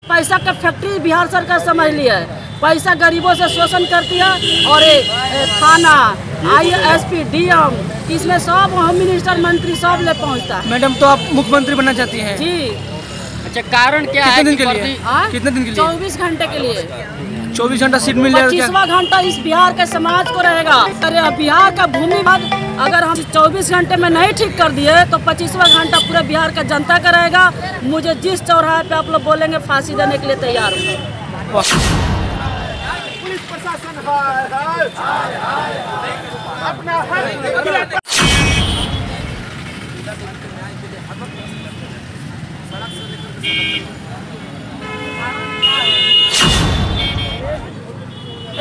पैसा का फैक्ट्री बिहार सरकार समझ लिया है। पैसा गरीबों से शोषण करती है और थाना ISP DM इसमें सब होम मिनिस्टर मंत्री सब ले पहुंचता है। मैडम तो आप मुख्यमंत्री बनना चाहती हैं? जी। अच्छा, कारण क्या है? कितने दिन के लिए? कितने दिन के लिए? 24 घंटे के लिए। 24 घंटा सीट मिल जाएगा? 25वां घंटा इस बिहार के समाज को रहेगा। अरे बिहार का भूमि अगर हम 24 घंटे में नहीं ठीक कर दिए तो 25वां घंटा पूरे बिहार का जनता का रहेगा। मुझे जिस चौराहे पे आप लोग बोलेंगे फांसी देने के लिए तैयार हूँ। पुलिस प्रशासन अपना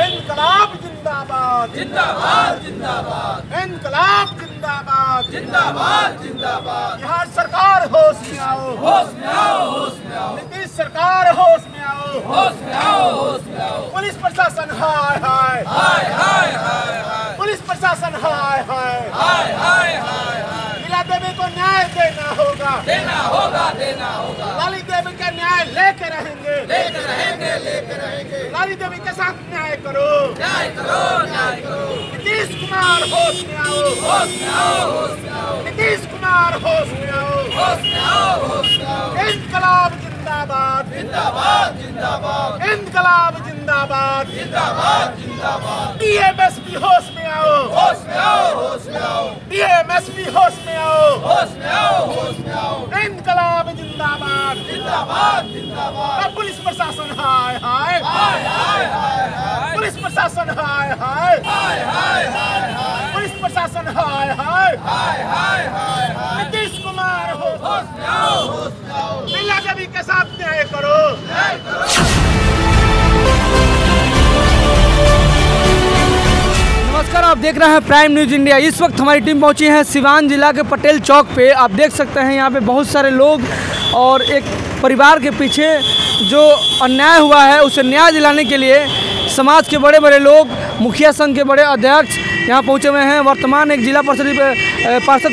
इनकलाब जिंदाबाद जिंदाबाद जिंदाबाद, इनकलाब जिंदाबाद जिंदाबाद जिंदाबाद। बिहार सरकार होश में आओ, होश में आओ, होश में आओ। नीतीश सरकार होश में आओ, होश में आओ, होश में आओ। पुलिस प्रशासन हाय हाय हाय हाय हाय हाय, पुलिस प्रशासन हाय हाय हाय हाय हाय हाय। लीला देवी को न्याय देना होगा, देना होगा, देना होगा। लाली देवी का न्याय लेके रहेंगे, लेके रहेंगे, लेके रहेंगे। लाली देवी के साथ न्याय करो, न्याय करो, न्याय करो। नीतीश कुमार होश में आओ, होश में आओ, होश में आओ। नीतीश कुमार होश में आओ, होश में आओ, होश में आओ। इनकलाब जिंदाबाद जिंदाबाद जिंदाबाद, इनकलाब जिंदाबाद जिंदाबाद जिंदाबाद। DMSP होश में आओ, होश में आओ, होश में आओ। DMSP होश में आओ, होश में आओ, होश में आओ। इनकलाब जिंदाबाद जिंदाबाद जिंदाबाद। पुलिस प्रशासन हाय हाय हाय हाय हाय, पुलिस प्रशासन हाय हाय हाय हाय हाय, पुलिस प्रशासन हाय हाय हाय हाय हाय। नीतीश कुमार होश में आओ, होश में आओ। लीला देवी के साथ न्याय करो, न्याय करो। नमस्कार, आप देख रहे हैं प्राइम न्यूज़ इंडिया। इस वक्त हमारी टीम पहुंची है सिवान जिला के पटेल चौक पे। आप देख सकते हैं यहाँ पे बहुत सारे लोग और एक परिवार के पीछे जो अन्याय हुआ है उसे न्याय दिलाने के लिए समाज के बड़े बड़े लोग, मुखिया संघ के बड़े अध्यक्ष यहाँ पहुँचे हुए हैं। वर्तमान एक जिला पार्षद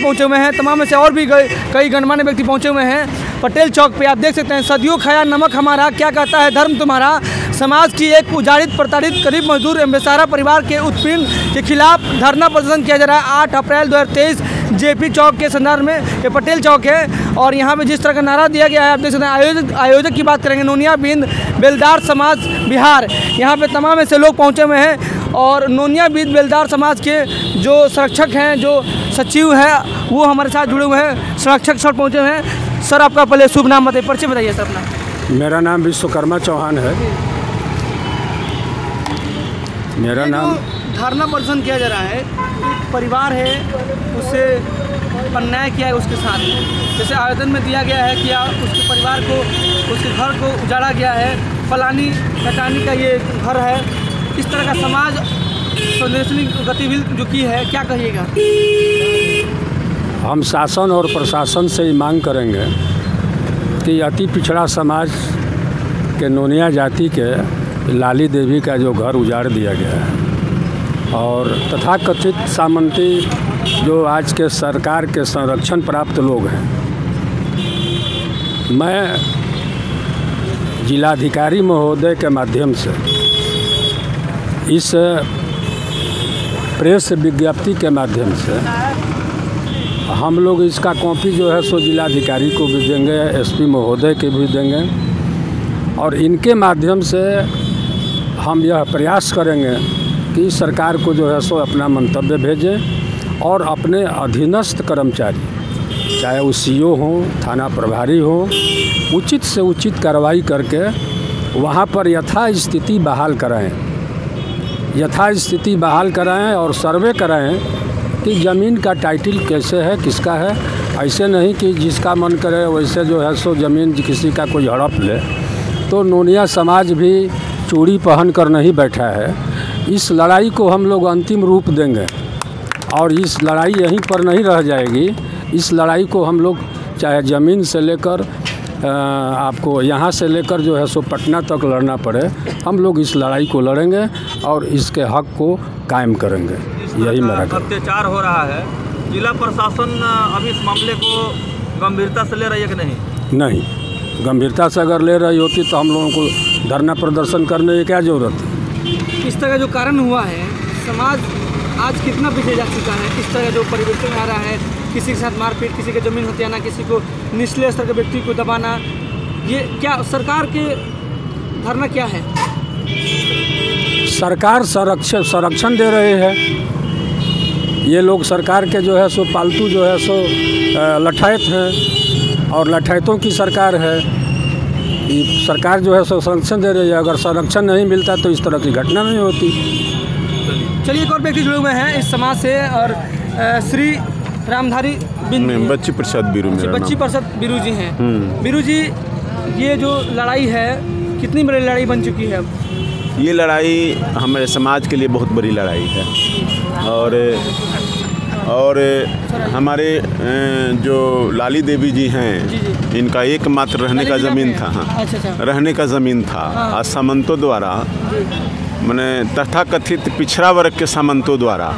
पहुँचे हुए हैं। तमाम में से और भी कई गणमान्य व्यक्ति पहुँचे हुए हैं पटेल चौक पे। आप देख सकते हैं सदियों खाया नमक हमारा, क्या कहता है धर्म तुम्हारा। समाज की एक उजाड़ित प्रताड़ित गरीब मजदूर एवं बेसहारा परिवार के उत्पीड़न के खिलाफ धरना प्रदर्शन किया जा रहा है। 8 अप्रैल 2023 JP चौक के संदर्भ में ये पटेल चौक है और यहाँ पे जिस तरह का नारा दिया गया है, आप देख सकते हैं। आयोजक की बात करेंगे, नोनिया बिंद बेलदार समाज बिहार। यहाँ पे तमाम ऐसे लोग पहुँचे हुए हैं और नोनिया बिंद बेलदार समाज के जो संरक्षक हैं, जो सचिव है, वो हमारे साथ जुड़े हुए हैं। संरक्षक सर पहुँचे हुए हैं। सर आपका पहले शुभ नाम बताइए, परिचय बताइए सर अपना। मेरा नाम विश्वकर्मा चौहान है। मेरा नाम धरना प्रदर्शन किया जा रहा है, एक परिवार है उससे अन्याय किया है उसके साथ। जैसे आवेदन में दिया गया है कि उसके परिवार को, उसके घर को उजाड़ा गया है, फलानी कटानी का ये घर है। इस तरह का समाज संदेशनी गतिविधि जो की है, क्या कहिएगा? हम शासन और प्रशासन से ही मांग करेंगे कि अति पिछड़ा समाज के नोनिया जाति के लाली देवी का जो घर उजाड़ दिया गया है और तथाकथित सामंती जो आज के सरकार के संरक्षण प्राप्त लोग हैं, मैं जिलाधिकारी महोदय के माध्यम से इस प्रेस विज्ञप्ति के माध्यम से हम लोग इसका कॉपी जो है सो जिलाधिकारी को भी देंगे, SP महोदय के भी देंगे और इनके माध्यम से हम यह प्रयास करेंगे कि सरकार को जो है सो अपना मंतव्य भेजें और अपने अधीनस्थ कर्मचारी, चाहे वो CO हों, थाना प्रभारी हों, उचित से उचित कार्रवाई करके वहाँ पर यथास्थिति बहाल कराएं, यथास्थिति बहाल कराएं और सर्वे कराएं कि ज़मीन का टाइटल कैसे है, किसका है। ऐसे नहीं कि जिसका मन करे वैसे जो है सो ज़मीन किसी का कोई हड़प ले। तो नोनिया समाज भी चूड़ी पहन कर नहीं बैठा है। इस लड़ाई को हम लोग अंतिम रूप देंगे और इस लड़ाई यहीं पर नहीं रह जाएगी। इस लड़ाई को हम लोग चाहे ज़मीन से लेकर आपको यहाँ से लेकर जो है सो पटना तक लड़ना पड़े, हम लोग इस लड़ाई को लड़ेंगे और इसके हक को कायम करेंगे। यही मेरा अत्याचार हो रहा है, जिला प्रशासन अभी इस मामले को गंभीरता से ले रही है कि नहीं? नहीं, गंभीरता से अगर ले रही होती तो हम लोगों को धरना प्रदर्शन करने की क्या ज़रूरत है। इस तरह जो कारण हुआ है, समाज आज कितना पीछे जा चुका है। इस तरह जो परिवर्तन आ रहा है, किसी के साथ मारपीट, किसी के ज़मीन हथियाना, किसी को निचले स्तर के व्यक्ति को दबाना, ये क्या सरकार के धरना क्या है? सरकार संरक्षण दे रहे हैं। ये लोग सरकार के जो है सो पालतू जो है सो लठायत हैं और लठायतों की सरकार है। ये सरकार जो है सो संरक्षण दे रही है। अगर संरक्षण नहीं मिलता तो इस तरह की घटना नहीं होती। चलिए, एक और व्यक्ति जुड़े हुए हैं इस समाज से, और श्री रामधारी बच्ची प्रसाद बीरू मेरा बच्ची नाम। प्रसाद बीरू जी हैं। बीरू जी, ये जो लड़ाई है कितनी बड़ी लड़ाई बन चुकी है अब? ये लड़ाई हमारे समाज के लिए बहुत बड़ी लड़ाई है। और हमारे जो लाली देवी जी हैं, इनका एकमात्र रहने का ज़मीन था। हाँ, रहने का ज़मीन था। आज सामंतों द्वारा, मैंने तथाकथित पिछड़ा वर्ग के सामंतों द्वारा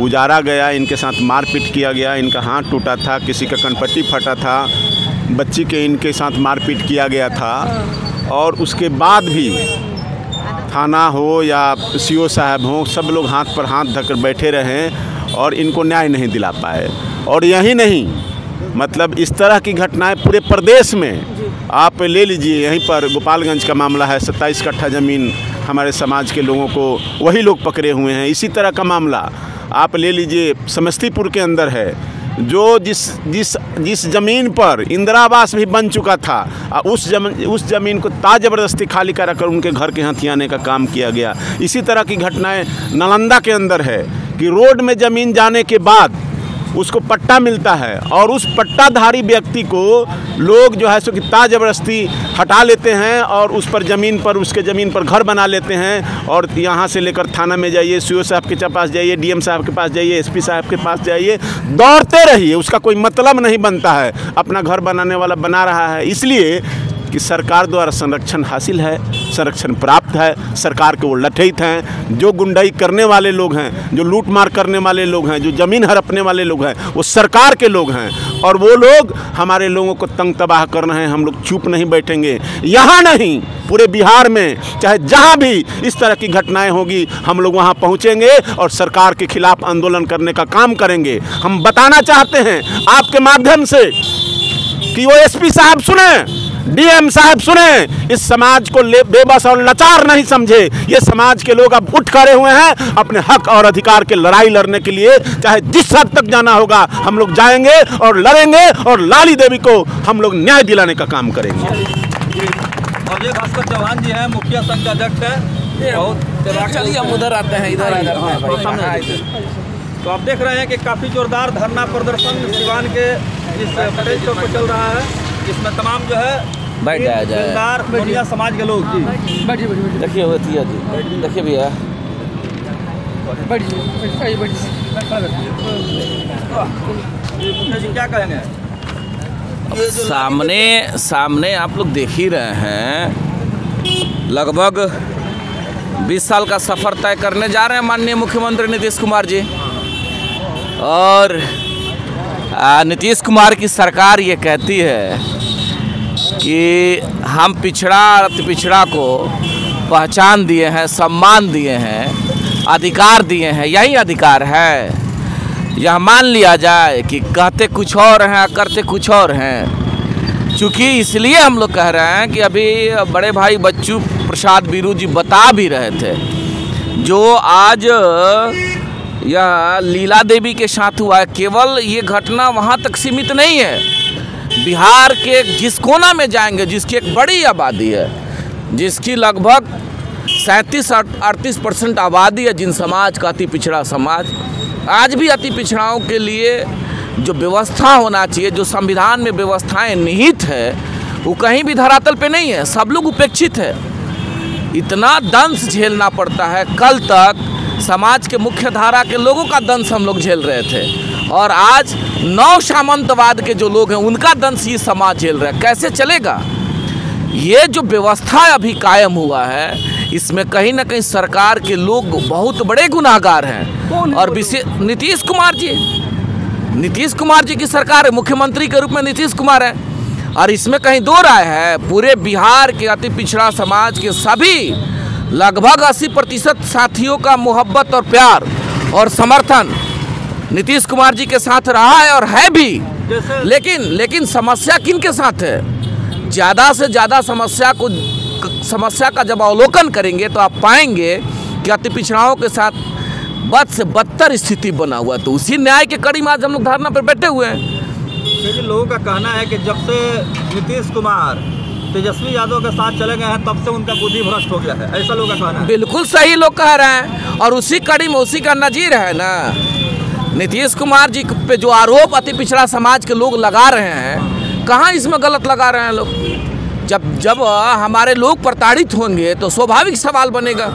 उजारा गया। इनके साथ मारपीट किया गया। इनका हाथ टूटा था, किसी का कनपट्टी फटा था, बच्ची के इनके साथ मारपीट किया गया था। और उसके बाद भी थाना हो या सीओ साहब हो, सब लोग हाथ पर हाथ धकर बैठे रहें और इनको न्याय नहीं दिला पाए। और यही नहीं, मतलब इस तरह की घटनाएं पूरे प्रदेश में आप ले लीजिए। यहीं पर गोपालगंज का मामला है, 27 कट्ठा ज़मीन हमारे समाज के लोगों को वही लोग पकड़े हुए हैं। इसी तरह का मामला आप ले लीजिए, समस्तीपुर के अंदर है, जो जिस ज़मीन पर इंदिरा आवास भी बन चुका था, उस ज़मीन को ज़बरदस्ती खाली कराकर उनके घर के हथियाने का काम किया गया। इसी तरह की घटनाएं नालंदा के अंदर है कि रोड में ज़मीन जाने के बाद उसको पट्टा मिलता है और उस पट्टाधारी व्यक्ति को लोग जो है सो कि ज़बरदस्ती हटा लेते हैं और उस पर ज़मीन पर, उसके ज़मीन पर घर बना लेते हैं। और यहाँ से लेकर थाना में जाइए, सीओ साहब के पास जाइए, डीएम साहब के पास जाइए, एसपी साहब के पास जाइए, दौड़ते रहिए। उसका कोई मतलब नहीं बनता है। अपना घर बनाने वाला बना रहा है, इसलिए कि सरकार द्वारा संरक्षण हासिल है, संरक्षण प्राप्त है। सरकार के वो लठैत हैं, जो गुंडाई करने वाले लोग हैं, जो लूट मार करने वाले लोग हैं, जो ज़मीन हड़पने वाले लोग हैं, वो सरकार के लोग हैं। और वो लोग हमारे लोगों को तंग तबाह कर रहे हैं। हम लोग चुप नहीं बैठेंगे। यहाँ नहीं, पूरे बिहार में चाहे जहाँ भी इस तरह की घटनाएं होगी, हम लोग वहाँ पहुँचेंगे और सरकार के खिलाफ आंदोलन करने का काम करेंगे। हम बताना चाहते हैं आपके माध्यम से कि वो एसपी साहब सुने, डीएम साहब सुने, इस समाज को बेबस और लाचार नहीं समझे। ये समाज के लोग अब उठ खड़े हुए हैं अपने हक और अधिकार के लड़ाई लड़ने के लिए। चाहे जिस हद तक जाना होगा हम लोग जाएंगे और लड़ेंगे और लाली देवी को हम लोग न्याय दिलाने का काम करेंगे। और ये भास्कर चौहान जी हैं, मुखिया संघ के अध्यक्ष हैं। चलिए हम उधर आते हैं, इधर आ जाते हैं। तो आप देख रहे हैं कि काफ़ी जोरदार धरना प्रदर्शन सिवान के इस पटेल चौक पर चल रहा है, जिसमें तमाम जो है दिलदार मोनिया समाज के लोग। जी देखिए होती है जी, देखिए भैया जी क्या कहेंगे? सामने आप लोग देख ही रहे हैं, लगभग 20 साल का सफ़र तय करने जा रहे हैं माननीय मुख्यमंत्री नीतीश कुमार जी। और नीतीश कुमार की सरकार ये कहती है कि हम पिछड़ा और अति पिछड़ा को पहचान दिए हैं, सम्मान दिए हैं, अधिकार दिए हैं। यही अधिकार है। यह मान लिया जाए कि कहते कुछ और हैं, करते कुछ और हैं। चूँकि इसलिए हम लोग कह रहे हैं कि अभी बड़े भाई बच्चू प्रसाद बीरू जी बता भी रहे थे, जो आज यह लीला देवी के साथ हुआ है, केवल ये घटना वहाँ तक सीमित नहीं है। बिहार के जिस कोना में जाएंगे, जिसकी एक बड़ी आबादी है, जिसकी लगभग 37-38% आबादी है, जिन समाज का अति पिछड़ा समाज, आज भी अति पिछड़ाओं के लिए जो व्यवस्था होना चाहिए, जो संविधान में व्यवस्थाएं निहित है, वो कहीं भी धरातल पे नहीं है। सब लोग उपेक्षित है। इतना दंश झेलना पड़ता है। कल तक समाज के मुख्य धारा के लोगों का दंश हम लोग झेल रहे थे, और आज नव सामंतवाद के जो लोग हैं उनका दंश ये समाज झेल रहा है। कैसे चलेगा? ये जो व्यवस्था अभी कायम हुआ है, इसमें कहीं ना कहीं सरकार के लोग बहुत बड़े गुनाहगार हैं। और विशेष नीतीश कुमार जी की सरकार है, मुख्यमंत्री के रूप में नीतीश कुमार है। और इसमें कहीं दो राय है, पूरे बिहार के अति पिछड़ा समाज के सभी लगभग 80% साथियों का मोहब्बत और प्यार और समर्थन नीतीश कुमार जी के साथ रहा है और है भी। लेकिन समस्या किन के साथ है? ज़्यादा से ज़्यादा समस्या का जब अवलोकन करेंगे तो आप पाएंगे कि अति पिछड़ाओं के साथ बद से बदतर स्थिति बना हुआ। तो उसी न्याय के कड़ी में आज हम लोग धरना पर बैठे हुए हैं। क्योंकि लोगों का कहना है कि जब से नीतीश कुमार तेजस्वी यादव के साथ चले गए हैं तब से उनका बुद्धि भ्रष्ट हो गया है, ऐसा लोगों का कहना है। बिल्कुल सही लोग कह रहे हैं और उसी कड़ी में उसी का नजीर है ना। नीतीश कुमार जी पे जो आरोप अति पिछड़ा समाज के लोग लगा रहे हैं, कहाँ इसमें गलत लगा रहे हैं लोग? जब हमारे लोग प्रताड़ित होंगे तो स्वाभाविक सवाल बनेगा।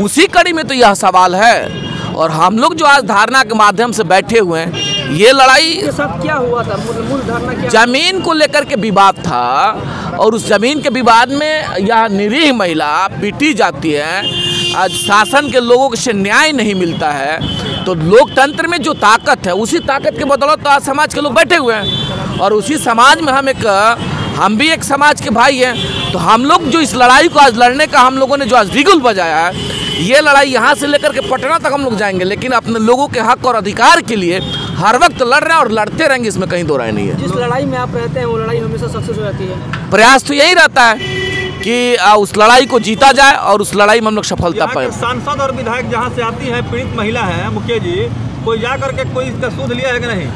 उसी कड़ी में तो यह सवाल है। और हम लोग जो आज धारणा के माध्यम से बैठे हुए हैं, ये लड़ाई के साथ क्या हुआ था? मूल धारणा क्या? जमीन को लेकर के विवाद था और उस जमीन के विवाद में यह निरीह महिला पीटी जाती है, आज शासन के लोगों से न्याय नहीं मिलता है। तो लोकतंत्र में जो ताकत है, उसी ताकत के बदौलत तो आज समाज के लोग बैठे हुए हैं और उसी समाज में हम भी एक समाज के भाई हैं। तो हम लोग जो इस लड़ाई को आज लड़ने का हम लोगों ने जो आज बिगुल बजाया है, ये लड़ाई यहाँ से लेकर के पटना तक हम लोग जाएंगे, लेकिन अपने लोगों के हक और अधिकार के लिए हर वक्त लड़ रहे हैं और लड़ते रहेंगे, इसमें कहीं दो राय नहीं है। जिस लड़ाई में आप रहते हैं वो लड़ाई हमेशा सक्सेस हो जाती है। प्रयास तो यही रहता है कि उस लड़ाई को जीता जाए और उस लड़ाई में हम लोग सफलता पाए। सांसद और विधायक जहाँ से आती है, पीड़ित महिला है, मुखिया जी, कोई जा करके कोई इसका सूद लिया है कि नहीं?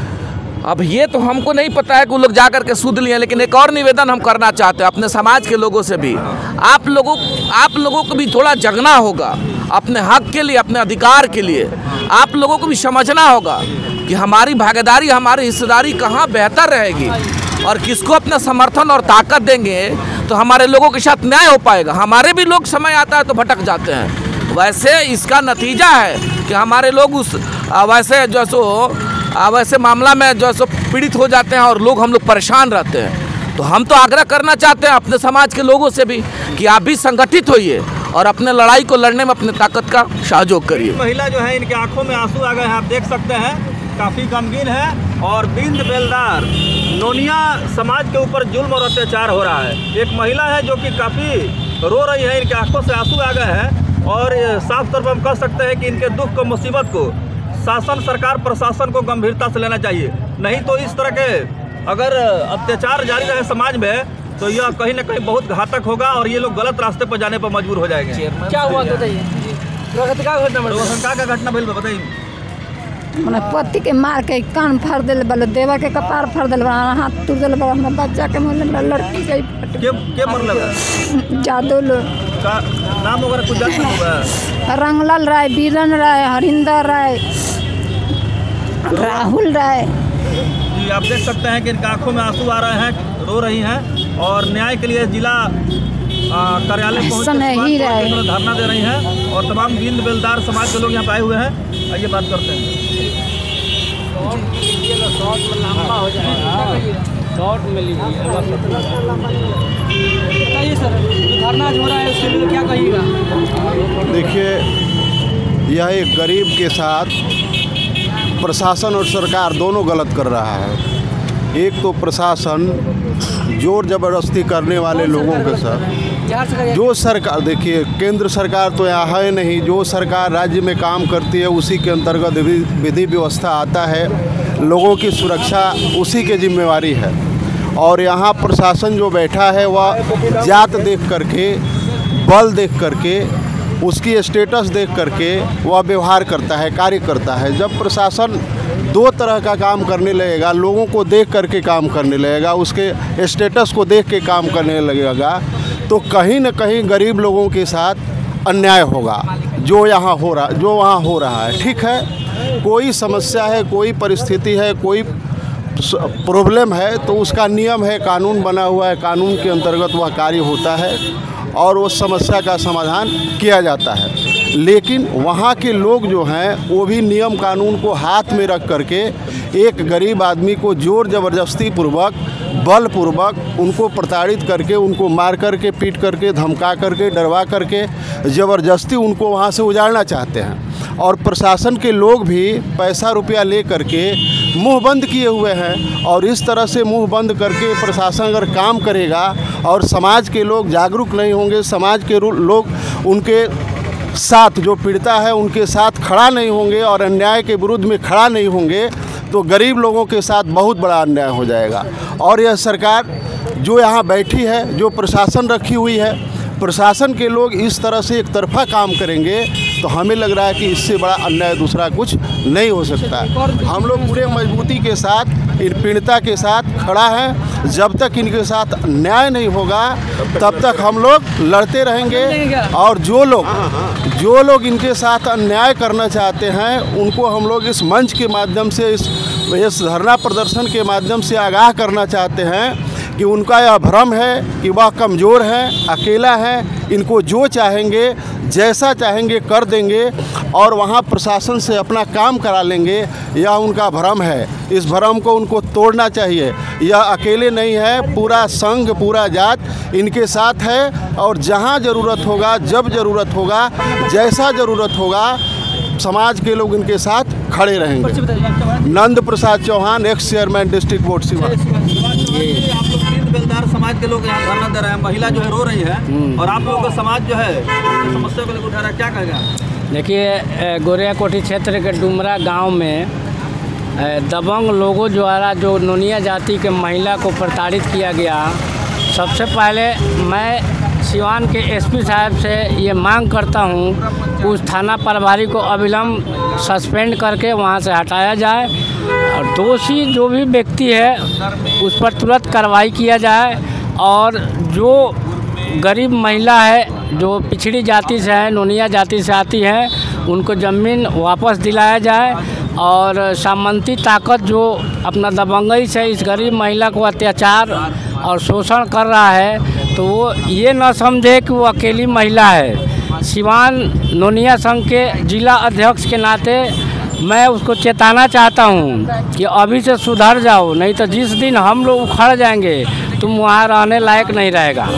अब ये तो हमको नहीं पता है कि वो लोग जा करके सूद लिए, लेकिन एक और निवेदन हम करना चाहते हैं अपने समाज के लोगों से भी। आप लोगों को भी थोड़ा जगना होगा अपने हक के लिए, अपने अधिकार के लिए। आप लोगों को भी समझना होगा कि हमारी भागीदारी, हमारी हिस्सेदारी कहाँ बेहतर रहेगी और किसको अपना समर्थन और ताकत देंगे तो हमारे लोगों के साथ न्याय हो पाएगा। हमारे भी लोग समय आता है तो भटक जाते हैं। वैसे इसका नतीजा है कि हमारे लोग उस वैसे मामला में जो सो पीड़ित हो जाते हैं और हम लोग परेशान रहते हैं। तो हम तो आग्रह करना चाहते हैं अपने समाज के लोगों से भी कि आप भी संगठित होइए और अपने लड़ाई को लड़ने में अपने ताकत का सहयोग करिए। महिला जो है, इनके आंखों में आंसू आ गए हैं, आप देख सकते हैं, काफ़ी गमगीन है और बिंद बेलदार नोनिया समाज के ऊपर जुल्म और अत्याचार हो रहा है। एक महिला है जो कि काफ़ी रो रही है, इनके आंखों से आंसू आ गए हैं और साफ तौर पर हम कह सकते हैं कि इनके दुख को, मुसीबत को शासन, सरकार, प्रशासन को गंभीरता से लेना चाहिए। नहीं तो इस तरह के अगर अत्याचार जारी रहे समाज में तो यह कहीं ना कहीं बहुत घातक होगा और ये लोग गलत रास्ते पर जाने पर मजबूर हो जाएंगे। क्या हुआ बताइए? का घटना भइल बताइए। मैंने पति के मार के कान फाड़ दिल बल, देवा के कपार फाड़ दिल, हाथ टूट दिल, बच्चा के मुँह लड़की गई। के मरल? जादू लो का नाम वगैरह कुछ जानते होगा? रंगलाल राय, बीरन राय, हरिंदर राय, राहुल राय। जी, आप देख सकते हैं कि इनकी आंखों में आंसू आ रहे हैं, रो रही हैं और न्याय के लिए जिला कार्यालय पहुँच धरना दे रही हैं और तमाम बिंद बेलदार समाज के लोग यहाँ पे आए हुए हैं। आइए बात करते हैं। बताइए सर, जो धरना हो रहा है उसके लिए क्या कहिएगा? देखिए, यह एक गरीब के साथ प्रशासन और सरकार दोनों गलत कर रहा है। एक तो प्रशासन जोर जबरदस्ती करने वाले लोगों के साथ, जो सरकार, देखिए केंद्र सरकार तो यहाँ है नहीं, जो सरकार राज्य में काम करती है उसी के अंतर्गत विधि व्यवस्था आता है, लोगों की सुरक्षा उसी की जिम्मेवारी है। और यहाँ प्रशासन जो बैठा है वह जात देख करके, बल देख करके, उसकी स्टेटस देख करके वह व्यवहार करता है, कार्य करता है। जब प्रशासन दो तरह का काम करने लगेगा, लोगों को देख करके काम करने लगेगा, उसके स्टेटस को देख के काम करने लगेगा, तो कहीं न कहीं गरीब लोगों के साथ अन्याय होगा, जो वहाँ हो रहा है। ठीक है, कोई समस्या है, कोई परिस्थिति है, कोई प्रॉब्लम है तो उसका नियम है, कानून बना हुआ है, कानून के अंतर्गत वह कार्य होता है और उस समस्या का समाधान किया जाता है। लेकिन वहाँ के लोग जो हैं वो भी नियम कानून को हाथ में रख करके एक गरीब आदमी को जोर ज़बरदस्ती पूर्वक बलपूर्वक उनको प्रताड़ित करके, उनको मार करके, पीट करके, धमका करके, डरवा करके ज़बरदस्ती उनको वहाँ से उजाड़ना चाहते हैं। और प्रशासन के लोग भी पैसा रुपया ले करके मुंह बंद किए हुए हैं। और इस तरह से मुंह बंद करके प्रशासन अगर काम करेगा और समाज के लोग जागरूक नहीं होंगे, समाज के लोग उनके साथ, जो पीड़िता है उनके साथ खड़ा नहीं होंगे और अन्याय के विरुद्ध में खड़ा नहीं होंगे, तो गरीब लोगों के साथ बहुत बड़ा अन्याय हो जाएगा। और यह सरकार जो यहाँ बैठी है, जो प्रशासन रखी हुई है, प्रशासन के लोग इस तरह से एक तरफा काम करेंगे तो हमें लग रहा है कि इससे बड़ा अन्याय दूसरा कुछ नहीं हो सकता। हम लोग पूरे मजबूती के साथ इन पीड़िता के साथ खड़ा है। जब तक इनके साथ न्याय नहीं होगा तब तक हम लोग लड़ते रहेंगे। और जो लोग इनके साथ अन्याय करना चाहते हैं उनको हम लोग इस मंच के माध्यम से, इस धरना प्रदर्शन के माध्यम से आगाह करना चाहते हैं कि उनका यह भ्रम है कि वह कमज़ोर हैं, अकेला है, इनको जो चाहेंगे, जैसा चाहेंगे कर देंगे और वहाँ प्रशासन से अपना काम करा लेंगे। यह उनका भ्रम है। इस भ्रम को उनको तोड़ना चाहिए। यह अकेले नहीं है, पूरा संघ, पूरा जात इनके साथ है। और जहाँ ज़रूरत होगा, जब ज़रूरत होगा, जैसा ज़रूरत होगा, समाज के लोग इनके साथ खड़े रहेंगे। Nand Prasad Chauhan, ex chairman district board Siwan. आप लोग तीन बेलदार समाज के लोग यहाँ धरना दे रहे हैं, महिला जो है रो रही है और आप लोगों का समाज जो है समस्या को लेकर उठा रहा है, क्या कहेगा? देखिए, गोरिया कोठी क्षेत्र के डुमरा गांव में दबंग लोगों द्वारा जो नोनिया जाति के महिला को प्रताड़ित किया गया, सबसे पहले मैं सिवान के एसपी साहब से ये मांग करता हूँ उस थाना प्रभारी को अविलंब सस्पेंड करके वहाँ से हटाया जाए और दोषी जो भी व्यक्ति है उस पर तुरंत कार्रवाई किया जाए। और जो गरीब महिला है, जो पिछड़ी जाति से है, नोनिया जाति से आती है, उनको ज़मीन वापस दिलाया जाए। और सामंती ताकत जो अपना दबंगई से इस गरीब महिला को अत्याचार और शोषण कर रहा है, तो वो ये न समझे कि वो अकेली महिला है। सिवान नोनिया संघ के जिला अध्यक्ष के नाते मैं उसको चेताना चाहता हूँ कि अभी से सुधर जाओ, नहीं तो जिस दिन हम लोग उखड़ जाएंगे तुम वहाँ रहने लायक नहीं रहेगा।